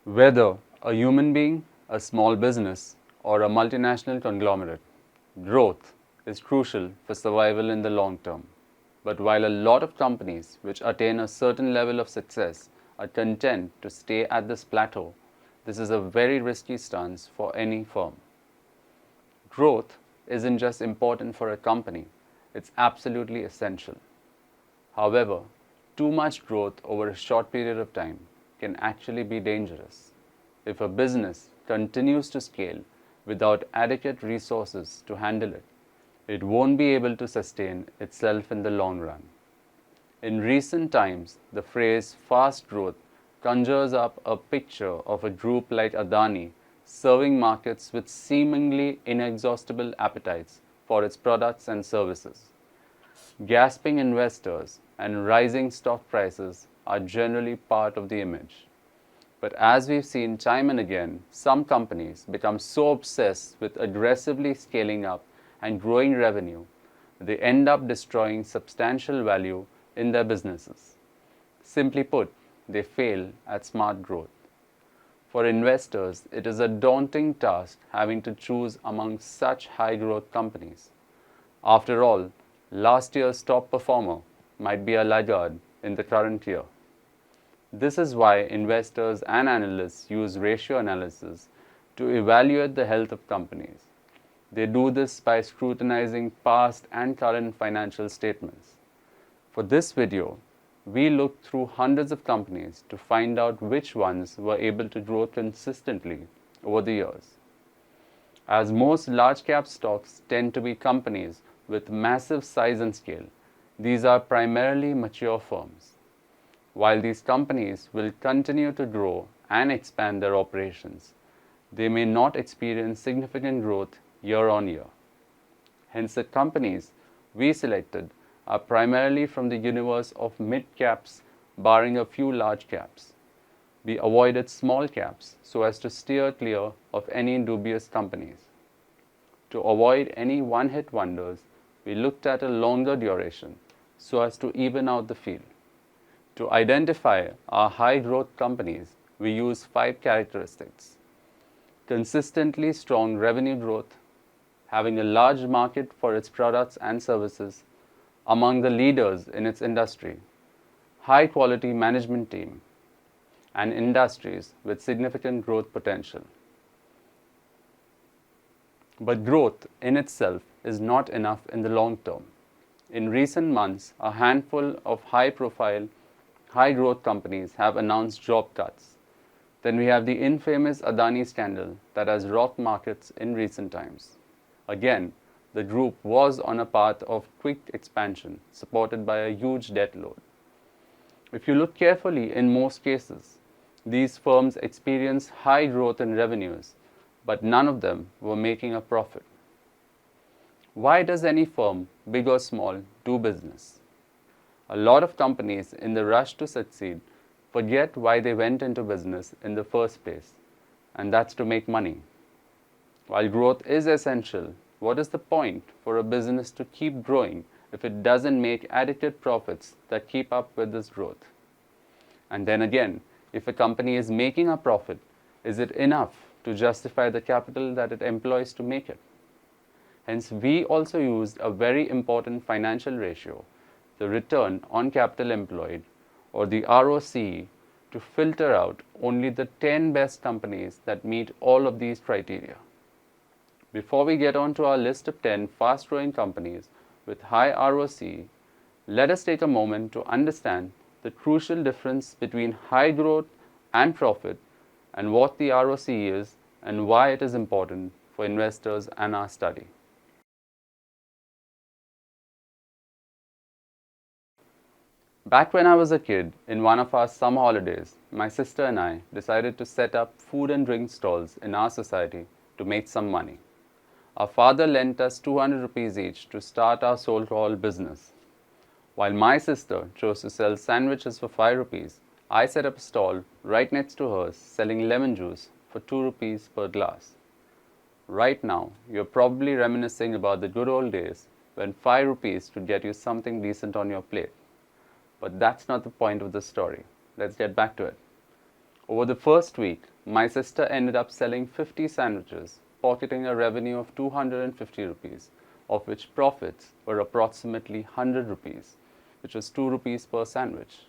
Whether a human being, a small business, or a multinational conglomerate, growth is crucial for survival in the long term. But while a lot of companies which attain a certain level of success are content to stay at this plateau, this is a very risky stance for any firm. Growth isn't just important for a company, it's absolutely essential. However, too much growth over a short period of time can actually be dangerous. If a business continues to scale without adequate resources to handle it, it won't be able to sustain itself in the long run. In recent times, the phrase fast growth conjures up a picture of a group like Adani serving markets with seemingly inexhaustible appetites for its products and services. Gasping investors and rising stock prices are generally part of the image. But as we've seen time and again, some companies become so obsessed with aggressively scaling up and growing revenue, they end up destroying substantial value in their businesses. Simply put, they fail at smart growth. For investors, it is a daunting task having to choose among such high growth companies. After all, last year's top performer might be a laggard in the current year. This is why investors and analysts use ratio analysis to evaluate the health of companies. They do this by scrutinizing past and current financial statements. For this video, we looked through hundreds of companies to find out which ones were able to grow consistently over the years. As most large cap stocks tend to be companies with massive size and scale, these are primarily mature firms. While these companies will continue to grow and expand their operations, they may not experience significant growth year on year. Hence, the companies we selected are primarily from the universe of mid-caps, barring a few large caps. We avoided small caps so as to steer clear of any dubious companies. To avoid any one-hit wonders, we looked at a longer duration so as to even out the field. To identify our high-growth companies, we use 5 characteristics: consistently strong revenue growth, having a large market for its products and services, among the leaders in its industry, high-quality management team, and industries with significant growth potential. But growth in itself is not enough in the long term. In recent months, a handful of high-profile, high-growth companies have announced job cuts. Then we have the infamous Adani scandal that has rocked markets in recent times. Again, the group was on a path of quick expansion, supported by a huge debt load. If you look carefully, in most cases, these firms experienced high growth in revenues, but none of them were making a profit. Why does any firm, big or small, do business? A lot of companies, in the rush to succeed, forget why they went into business in the first place, and that's to make money. While growth is essential, what is the point for a business to keep growing if it doesn't make adequate profits that keep up with this growth? And then again, if a company is making a profit, is it enough to justify the capital that it employs to make it? Hence, we also used a very important financial ratio, the return on capital employed, or the ROCE, to filter out only the 10 best companies that meet all of these criteria. Before we get on to our list of 10 fast-growing companies with high ROCE, let us take a moment to understand the crucial difference between high growth and profit, and what the ROCE is and why it is important for investors and our study. Back when I was a kid, in one of our summer holidays, my sister and I decided to set up food and drink stalls in our society to make some money. Our father lent us 200 rupees each to start our so-called business. While my sister chose to sell sandwiches for 5 rupees, I set up a stall right next to hers selling lemon juice for 2 rupees per glass. Right now, you're probably reminiscing about the good old days when 5 rupees could get you something decent on your plate. But that's not the point of the story. Let's get back to it. Over the first week, my sister ended up selling 50 sandwiches, pocketing a revenue of 250 rupees, of which profits were approximately 100 rupees, which was 2 rupees per sandwich.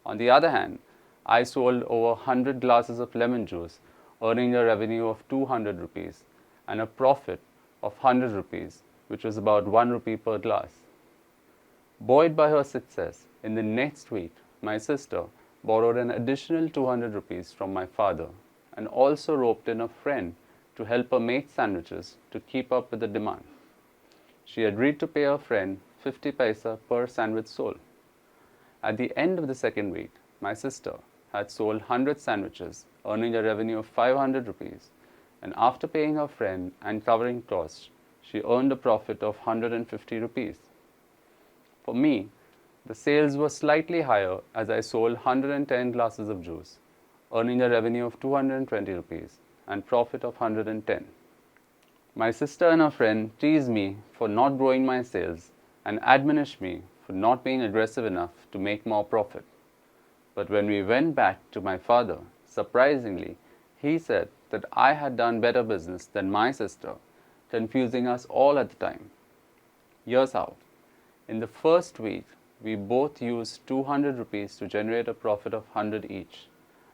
On the other hand, I sold over 100 glasses of lemon juice, earning a revenue of 200 rupees and a profit of 100 rupees, which was about 1 rupee per glass. Buoyed by her success, in the next week, my sister borrowed an additional 200 rupees from my father and also roped in a friend to help her make sandwiches to keep up with the demand. She agreed to pay her friend 50 paisa per sandwich sold. At the end of the second week, my sister had sold 100 sandwiches, earning a revenue of 500 rupees, and after paying her friend and covering costs, she earned a profit of 150 rupees. For me, the sales were slightly higher as I sold 110 glasses of juice, earning a revenue of 220 rupees and profit of 110. My sister and her friend teased me for not growing my sales and admonished me for not being aggressive enough to make more profit. But when we went back to my father, surprisingly, he said that I had done better business than my sister, confusing us all at the time. Here's how. In the first week, we both used 200 rupees to generate a profit of 100 each.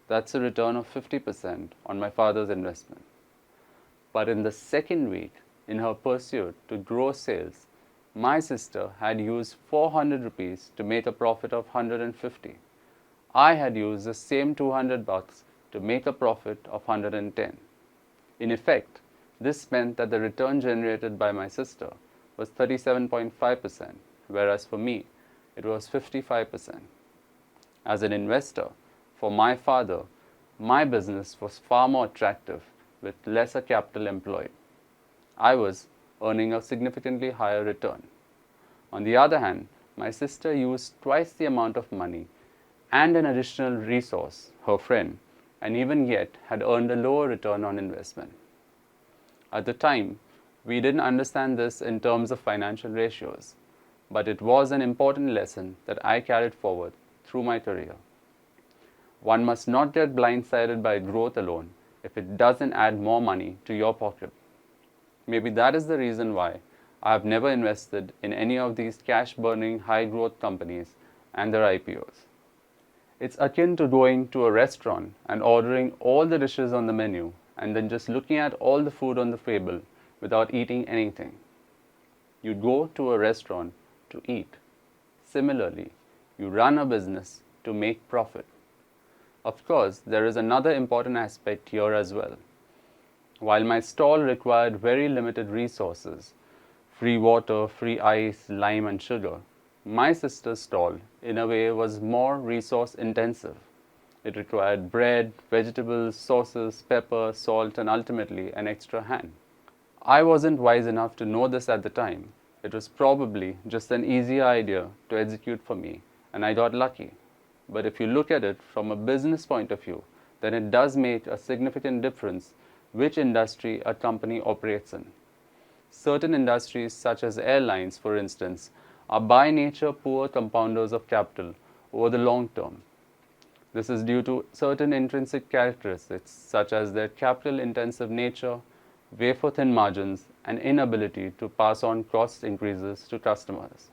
That's a return of 50% on my father's investment. But in the second week, in her pursuit to grow sales, my sister had used 400 rupees to make a profit of 150. I had used the same 200 bucks to make a profit of 110. In effect, this meant that the return generated by my sister was 37.5%, whereas for me, it was 55%. As an investor, for my father, my business was far more attractive with lesser capital employed. I was earning a significantly higher return. On the other hand, my sister used twice the amount of money and an additional resource, her friend, and even yet had earned a lower return on investment. At the time, we didn't understand this in terms of financial ratios, but it was an important lesson that I carried forward through my career. One must not get blindsided by growth alone if it doesn't add more money to your pocket. Maybe that is the reason why I have never invested in any of these cash-burning high-growth companies and their IPOs. It's akin to going to a restaurant and ordering all the dishes on the menu and then just looking at all the food on the table without eating anything. You go to a restaurant to eat. Similarly, you run a business to make profit. Of course, there is another important aspect here as well. While my stall required very limited resources, free water, free ice, lime and sugar, my sister's stall, in a way, was more resource intensive. It required bread, vegetables, sauces, pepper, salt, and ultimately an extra hand. I wasn't wise enough to know this at the time. It was probably just an easier idea to execute for me, and I got lucky. But if you look at it from a business point of view, then it does make a significant difference which industry a company operates in. Certain industries, such as airlines, for instance, are by nature poor compounders of capital over the long term. This is due to certain intrinsic characteristics, such as their capital-intensive nature, wafer-thin margins, and inability to pass on cost increases to customers.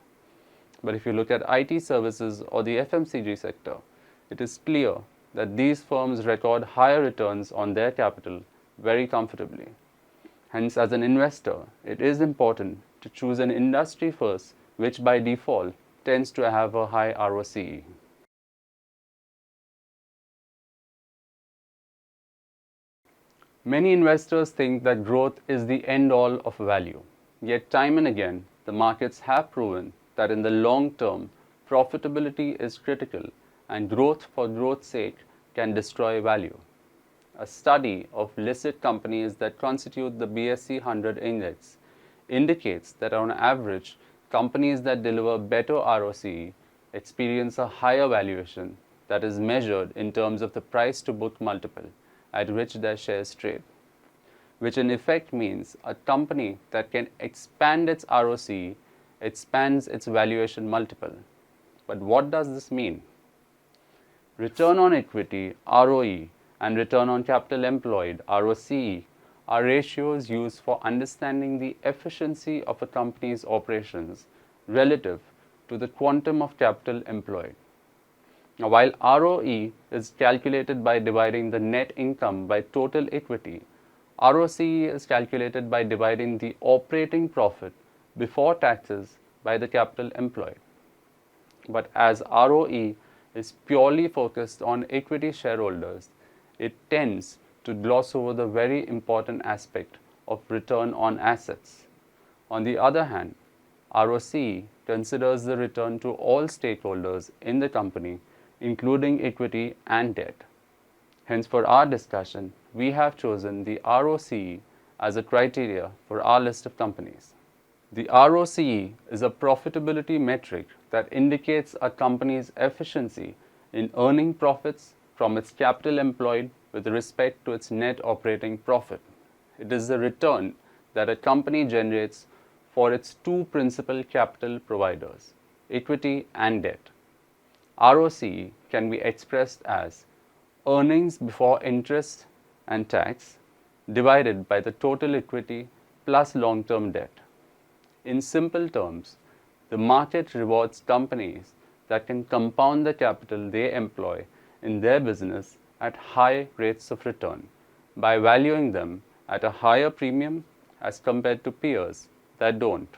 But if you look at IT services or the FMCG sector, it is clear that these firms record higher returns on their capital very comfortably. Hence, as an investor, it is important to choose an industry first, which by default tends to have a high ROCE. Many investors think that growth is the end-all of value. Yet time and again, the markets have proven that in the long term, profitability is critical and growth for growth's sake can destroy value. A study of listed companies that constitute the BSE 100 index indicates that on average, companies that deliver better ROCE experience a higher valuation that is measured in terms of the price to book multiple at which their shares trade, which in effect means a company that can expand its ROCE expands its valuation multiple. But what does this mean? Return on equity, ROE, and return on capital employed, ROCE, are ratios used for understanding the efficiency of a company's operations relative to the quantum of capital employed. Now, while ROE is calculated by dividing the net income by total equity, ROCE is calculated by dividing the operating profit before taxes by the capital employed. But as ROE is purely focused on equity shareholders, it tends to gloss over the very important aspect of return on assets. On the other hand, ROCE considers the return to all stakeholders in the company, including equity and debt. Hence, for our discussion, we have chosen the ROCE as a criteria for our list of companies. The ROCE is a profitability metric that indicates a company's efficiency in earning profits from its capital employed with respect to its net operating profit. It is the return that a company generates for its two principal capital providers, equity and debt. ROCE can be expressed as earnings before interest and tax divided by the total equity plus long-term debt. In simple terms, the market rewards companies that can compound the capital they employ in their business at high rates of return by valuing them at a higher premium as compared to peers that don't.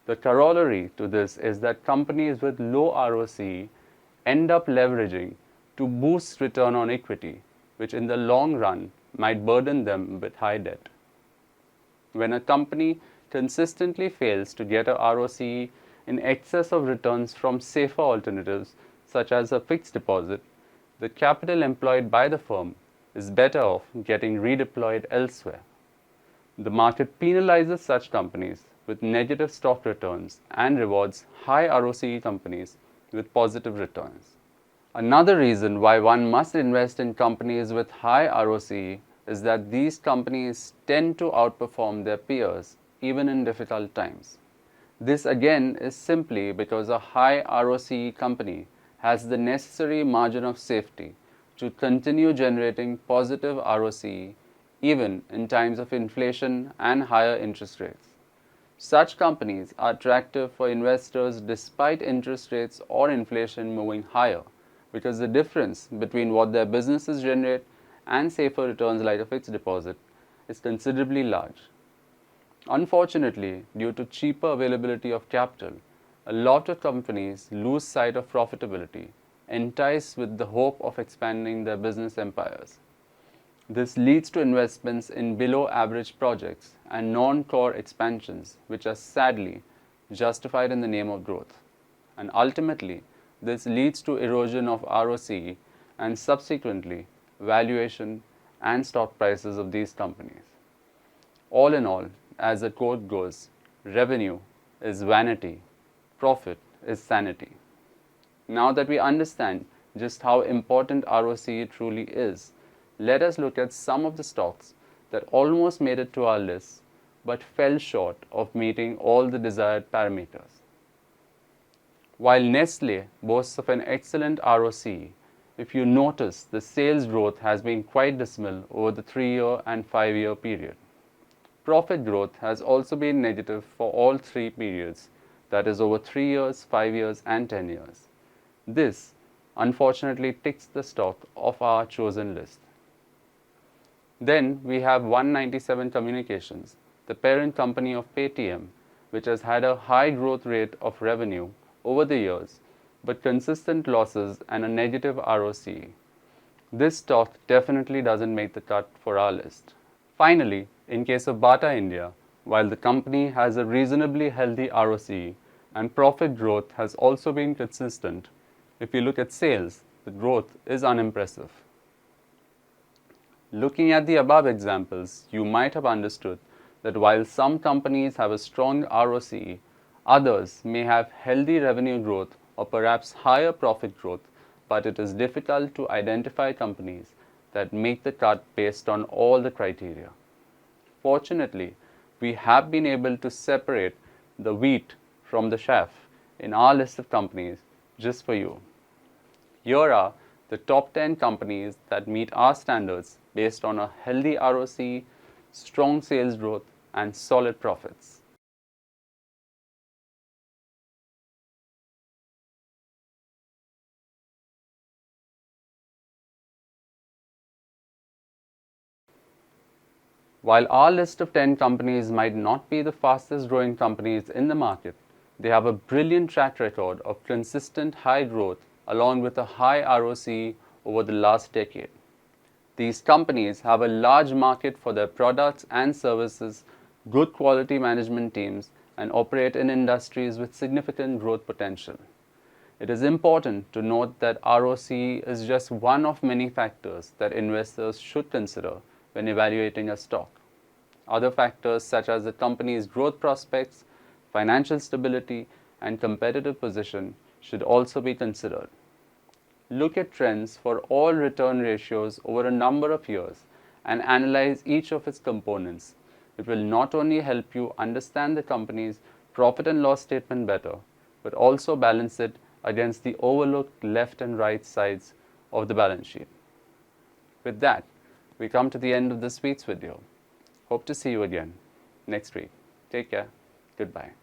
The corollary to this is that companies with low ROCE end up leveraging to boost return on equity, which in the long run might burden them with high debt. When a company consistently fails to get a ROCE in excess of returns from safer alternatives such as a fixed deposit, the capital employed by the firm is better off getting redeployed elsewhere. The market penalizes such companies with negative stock returns and rewards high ROCE companies with positive returns. Another reason why one must invest in companies with high ROCE is that these companies tend to outperform their peers even in difficult times. This again is simply because a high ROCE company has the necessary margin of safety to continue generating positive ROCE even in times of inflation and higher interest rates. Such companies are attractive for investors despite interest rates or inflation moving higher, because the difference between what their businesses generate and safer returns like a fixed deposit is considerably large. Unfortunately, due to cheaper availability of capital, a lot of companies lose sight of profitability, enticed with the hope of expanding their business empires. This leads to investments in below average projects and non-core expansions, which are sadly justified in the name of growth. And ultimately, this leads to erosion of ROCE and subsequently valuation and stock prices of these companies. All in all, as the quote goes, revenue is vanity, profit is sanity. Now that we understand just how important ROCE truly is, let us look at some of the stocks that almost made it to our list but fell short of meeting all the desired parameters. While Nestle boasts of an excellent ROCE, if you notice, the sales growth has been quite dismal over the 3-year and 5-year period. Profit growth has also been negative for all three periods, that is over 3 years, 5 years and 10 years. This unfortunately ticks the stock of our chosen list. Then we have 197 Communications, the parent company of Paytm, which has had a high growth rate of revenue over the years, but consistent losses and a negative ROCE. This stock definitely doesn't make the cut for our list. Finally, in case of Bata India, while the company has a reasonably healthy ROCE and profit growth has also been consistent, if you look at sales, the growth is unimpressive. Looking at the above examples, you might have understood that while some companies have a strong ROCE, others may have healthy revenue growth or perhaps higher profit growth, but it is difficult to identify companies that make the cut based on all the criteria. Fortunately, we have been able to separate the wheat from the chaff in our list of companies just for you. Here are the top 10 companies that meet our standards based on a healthy ROCE, strong sales growth, and solid profits. While our list of 10 companies might not be the fastest growing companies in the market, they have a brilliant track record of consistent high growth along with a high ROCE over the last decade. These companies have a large market for their products and services, good quality management teams, and operate in industries with significant growth potential. It is important to note that ROCE is just one of many factors that investors should consider when evaluating a stock. Other factors such as the company's growth prospects, financial stability, and competitive position should also be considered. Look at trends for all return ratios over a number of years and analyze each of its components. It will not only help you understand the company's profit and loss statement better, but also balance it against the overlooked left and right sides of the balance sheet. With that, we come to the end of this week's video. Hope to see you again next week. Take care. Goodbye.